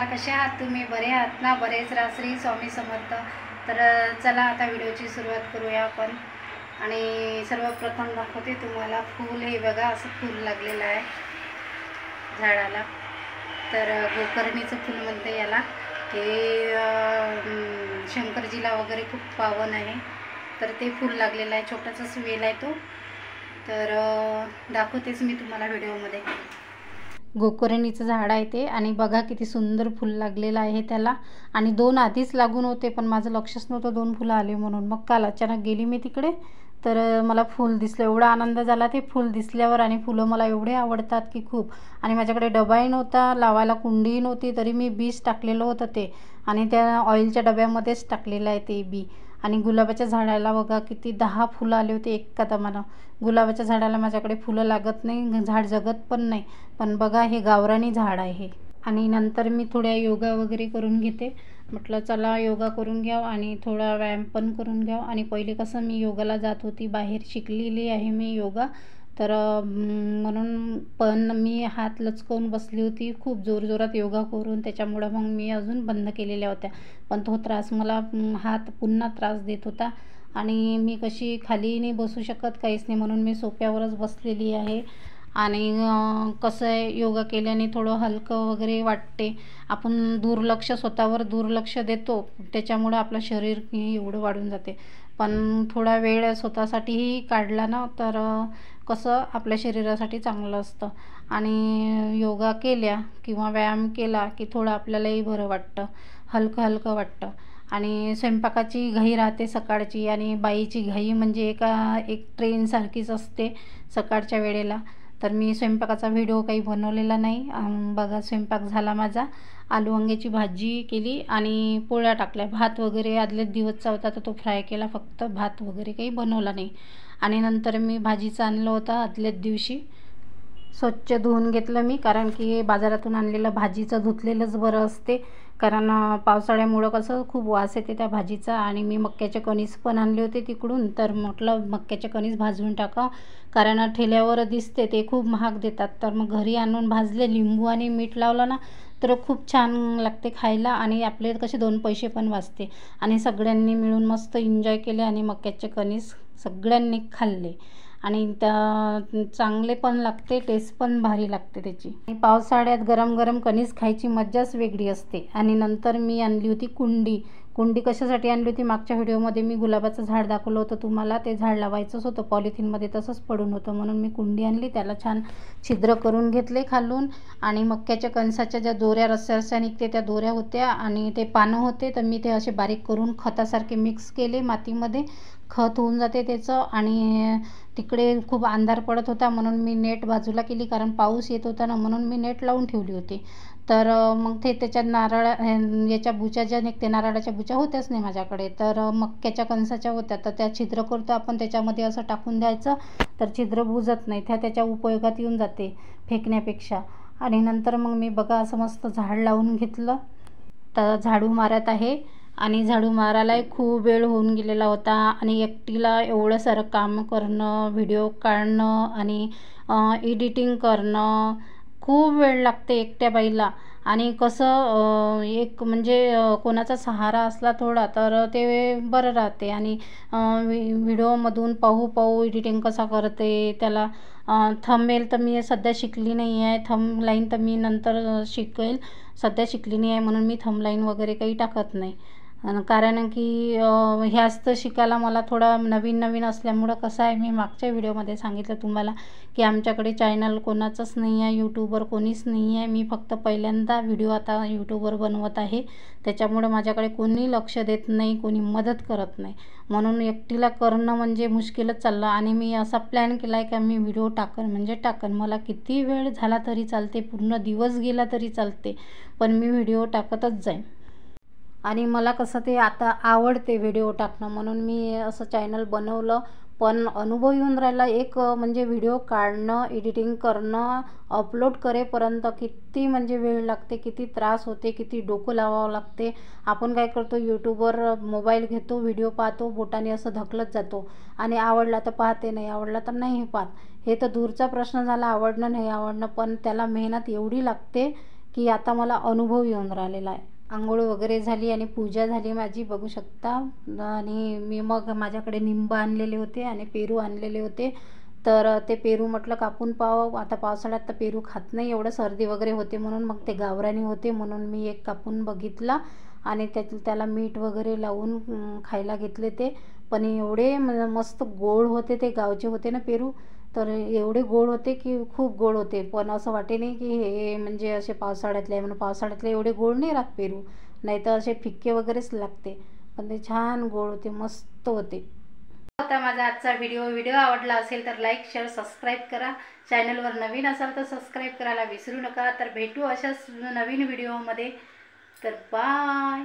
कसे आहात तुम्ही? बरे आहात ना? बरेच राहा. श्री स्वामी समर्थ. तर चला आता व्हिडिओची सुरुवात करूया आपण. आणि सर्वप्रथम दाखवते तुम्हाला फूल. हे बघा, असं फूल लागलेलं आहे झाडाला. तर गोकर्णीचं फूल म्हणते याला. हे शंकरजीला वगैरे खूप पावन आहे. तर ते फूल लागलेलं आहे, छोटासाच वेल आहे तो. तर दाखवतेच मी तुम्हाला व्हिडिओमध्ये. गोकर्णीचं झाड आहे ते. आणि बघा किती सुंदर फूल लागलेलं आहे त्याला. आणि 2 आधीच लागून होते, पण माझं लक्षच नव्हतं 2 फुलं आले म्हणून. मग काल अचानक गेली मी तिकडे, तर मला फूल दिसलं. एवढा आनंद झाला ते फूल दिसल्यावर. आणि फुलं मला एवढे आवडतात की खूप. आणि माझ्याकडे डबाही नव्हता, लावायला कुंडीही नव्हती, तरी मी बीज टाकलेलं होतं ते. आणि त्या ऑइलच्या डब्यामध्येच टाकलेलं आहे ते बी. आणि गुलाबाच्या झाडाला बघा किती 10 फुलं आले होते एका दमानं. गुलाबाच्या झाडाला माझ्याकडे फुलं लागत नाही, झाड जगत पण नाही. पण बघा, हे गावरानी झाड आहे. आणि नंतर मी थोड्या योगा वगैरे करून घेते. म्हटलं चला योगा करून घ्यावं आणि थोडा व्यायाम पण करून घ्यावं. आणि पहिले कसं मी योगाला जात होती, बाहेर शिकलेली आहे मी योगा. तर म्हणून पण मी हात लचकवून बसली होती खूप जोरजोरात योगा करून. त्याच्यामुळं मग मी अजून बंद केलेल्या होत्या. पण तो त्रास मला, हात पुन्हा त्रास देत होता. आणि मी कशी खाली नाही बसू शकत, काहीच नाही, म्हणून मी सोफ्यावरच बसलेली आहे. आणि कसं आहे, योगा केल्याने थोडं हलकं वगैरे वाटते. आपण स्वतःवर दुर्लक्ष देतो, त्याच्यामुळं आपलं शरीर एवढं वाढून जाते. पण थोडा वेळ स्वतःसाठीही काढला ना, तर कसं आपल्या शरीरासाठी चांगलं असतं. आणि योगा केल्या किंवा व्यायाम केला की थोडं आपल्यालाही बरं वाटतं, हलकं हलकं वाटतं. आणि स्वयंपाकाची घाई राहते सकाळची. आणि बाईची घाई म्हणजे एक ट्रेनसारखीच असते सकाळच्या वेळेला. तर मी स्वयंपाकाचा व्हिडिओ काही बनवलेला नाही. बघा, स्वयंपाक झाला माझा. आलू वांग्याची भाजी केली आणि पोळ्या टाकल्या. भात वगैरे आदल्याच दिवसचा होता, तर तो फ्राय केला फक्त. भात वगैरे काही बनवला नाही. आणि नंतर मी भाजीचं आणलं होतं आदल्याच दिवशी. स्वच्छ धुवून घेतलं मी, कारण की बाजारातून आणलेलं भाजीचं धुतलेलंच बरं असते. कारण पावसाळ्यामुळं कसं खूप वास येते त्या भाजीचा. आणि मी मक्याचे कणीस पण आणले होते तिकडून, तर म्हटलं मक्याचे कणीस भाजून टाका, कारण ठेल्यावर दिसते ते खूप महाग देतात. तर मग घरी आणून भाजले, लिंबू आणि मीठ लावलं ना, तर खूप छान लागते खायला. आणि आपले कसे 2 पैसे पण वाचते. आणि सगळ्यांनी मिळून मस्त एन्जॉय केले आणि मक्याचे कणीस सगळ्यांनी खाल्ले. आणि चांगले पण लागते, टेस्ट पण भारी लागते त्याची. पावसाळ्यात गरम गरम कणीस खायची मज्जाच वेगळी असते. आणि नंतर मी आणली होती कुंडी. कुंडी कशासाठी आणली होती, मागच्या व्हिडिओमध्ये मी गुलाबाचं झाड दाखवलं होतं तुम्हाला. ते झाड लावायचंच होतं, पॉलिथिनमध्ये तसंच पडून होतं, म्हणून मी कुंडी आणली. त्याला छान छिद्र करून घेतले खालून. आणि मक्याच्या कणसाच्या ज्या दोऱ्या रस्स्या निघते त्या दोऱ्या होत्या, आणि ते पानं होते, तर मी ते असे बारीक करून खतासारखे मिक्स केले मातीमध्ये. खत होऊन जाते त्याचं. आणि तिकडे खूप अंधार पडत होता, म्हणून मी नेट बाजूला केली, कारण पाऊस येत होता ना, म्हणून मी नेट लावून ठेवली होती. तर मग त्याच्यात याच्या बुच्या ज्या निघते, नारळाच्या बुच्या होत्याच नाही माझ्याकडे, तर मक्याच्या कणसाच्या होत्या. तर त्या छिद्र करतो आपण त्याच्यामध्ये, असं टाकून द्यायचं, तर छिद्र बुजत नाही. त्याच्या उपयोगात येऊन जाते फेकण्यापेक्षा. आणि नंतर मग मी बघा असं मस्त झाड लावून घेतलं. तर झाडू मारत आहे. आणि झाडू मारायलाही खूप वेळ होऊन गेलेला होता. आणि एकटीला एवढं सारं काम करणं, व्हिडिओ काढणं आणि एडिटिंग करणं, खूप वेळ लागते एकट्या बाईला. आणि कसं एक म्हणजे कोणाचा सहारा असला थोडा, तर ते बरं राहते. आणि व्हिडिओमधून पाहू एडिटिंग कसा करते त्याला. थंबनेल तर मी सध्या शिकली नाही आहे, थंबलाईन तर मी नंतर शिकेल. सध्या शिकली नाही आहे, म्हणून मी थंबलाईन वगैरे काही टाकत नाही. कारण की ह्याच तर शिकायला मला थोडा नवीन असल्यामुळं कसं आहे, मी मागच्या व्हिडिओमध्ये सांगितलं तुम्हाला की आमच्याकडे चॅनल कोणाचंच नाही आहे, यूट्यूबर कोणीच नाही आहे. मी फक्त पहिल्यांदा व्हिडिओ आता यूट्यूबवर बनवत आहे. त्याच्यामुळं माझ्याकडे कोणी लक्ष देत नाही, कोणी मदत करत नाही, म्हणून एकटीला करणं म्हणजे मुश्किलच चाललं. आणि मी असा प्लॅन केला आहे की मी व्हिडिओ टाकन, मला किती वेळ झाला तरी चालते, पूर्ण दिवस गेला तरी चालते, पण मी व्हिडिओ टाकतच जाईन. आणि मला कसं ते आता आवडते व्हिडिओ टाकणं, म्हणून मी असं चॅनल बनवलं. पण अनुभव येऊन राहिला एक, म्हणजे व्हिडिओ काढणं, एडिटिंग करणं, अपलोड करेपर्यंत किती म्हणजे वेळ लागते, किती त्रास होते, किती डोकं लावावं लागते. आपण काय करतो, यूट्यूबवर मोबाईल घेतो, व्हिडिओ पाहतो, बोटाने असं ढकलत जातो. आणि आवडला तर पाहते, नाही आवडला तर नाही पाहत. हे तर दूरचा प्रश्न झाला, आवडणं नाही आवडणं, पण त्याला मेहनत एवढी लागते की आता मला अनुभव येऊन राहिलेला आहे. आंघोळ वगैरे झाली आणि पूजा झाली माझी, बघू शकता. आणि मी मग माझ्याकडे निंब आणलेले होते आणि पेरू आणलेले होते. तर ते पेरू म्हटलं कापून पाहावं. आता पावसाळ्यात तर पेरू खात नाही, एवढं सर्दी वगैरे होते म्हणून. मग ते गावरानी होते म्हणून मी एक कापून बघितला आणि त्याला मीठ वगैरे लावून खायला घेतले ते. पण एवढे मस्त गोड होते, ते गावचे होते ना पेरू. तर एवढे गोड होते की खूप गोड होते. पण असं वाटे नाही की हे म्हणजे असे पावसाळ्यातले आहे म्हणून. पावसाळ्यातले एवढे गोड नाही राहत पेरू, नाही तर असे फिक्के वगैरेच लागते. पण ते छान गोड होते, मस्त होते. आता माझा आजचा व्हिडिओ आवडला असेल तर लाईक, शेअर, सबस्क्राईब करा. चॅनलवर नवीन असाल तर सबस्क्राईब करायला विसरू नका. तर भेटू अशाच नवीन व्हिडिओमध्ये. तर बाय.